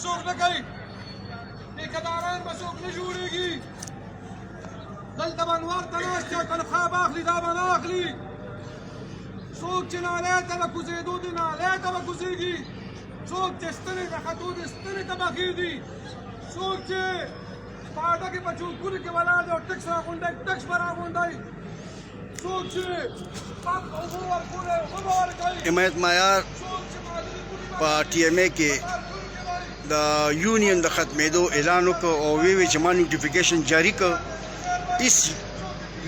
څوک نه کوي ټیکهداران به څوک نه جوړېږي دلته به انوار ته ناست چې تنخوا به اخلي دا به نه اخلي څوک چې نالۍ ته به کوزېدو دي نالۍ ته به کوزېږي څوک چې ستنې ته ختو دي ستنې ته به خېږي څوک چې پاټه کې په چوکونو کې ولاړ دی او ټکس راغونډی ټکس به راغونډی څوک چې پاک اوبه ورکولی اوبه به ورکوي حمایت معیار په ټي ایم اے کې د یونین د ختمېدو اعلان وکړ او وی چې ما نوټیفیکیشن جاری کړ هیڅ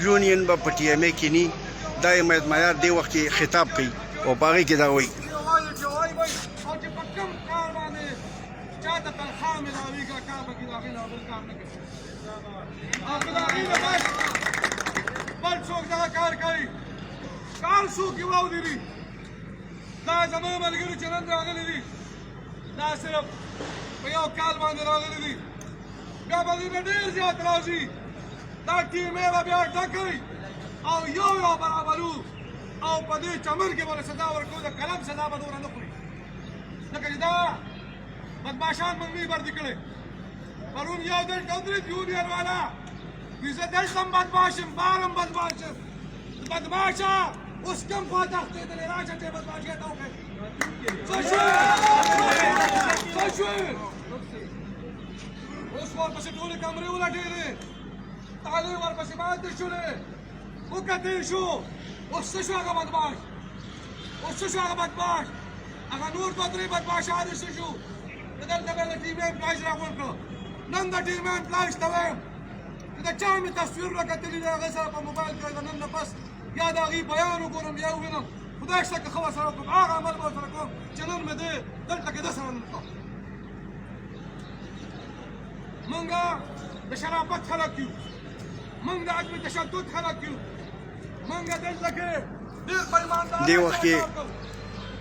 یونین به په ټي ایم اے کې نه دا حمایت معیار دی وخت کې خطاب کوي او په هغې کې دا وایي بل څوک دغه کار کوي کار څوک یې واودېري دا زما ملګري چې نن راغلي دي دا صرف په یو کال باندې راغلي دي بیا به دوی نه ډېر زیات راځي دا ټیم یې به بیا ډکوي او یو برابرو او په دې چمن کې به سزا ورکوو د قلم سزا به دومره نه خوري ځکه چې دا بدماشان موږ نه بردي کړی پرون یو دلته ودرېد یونین والا وایي زه دلته هم بدماش یم بار هم بدماش یم بدماشه اوس کوم خوا تښتېدلې راشه چې بدماشۍ ته وکړې څه شوې څه شوې اوس ورپسې ټولې کمرې ولټېدې تالې ورپسې باندې شولې وکتې شو اوس څه شو هغه بدماش اوس څه شو هغه بدماش هغه نور دوه درې بدماشان څه شو دلته به د ټیم امپلایز راغونډ کړه نن د ټیم امپلایز ته وایم چې د چا مې تصویر راکتلي دی هغې سره په موبایل کې د نن نه پس یا د هغې بیان وګورم یا ووینم خدای شته که ښه ورسره وکړم هغه عمل به ورسره کوم چې نن مې دی دلته کې ده سره نن کړه موږ د شرافت خلک یو موږ د عدم تشدد خلک یو موږ دلته کې ډېر په ایماندارۍ دې وخت کې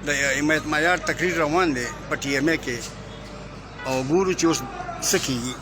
د حمایت معیار تقریر روان دی په ټي ایم اے کې او ګورو چې اوس څه کېږي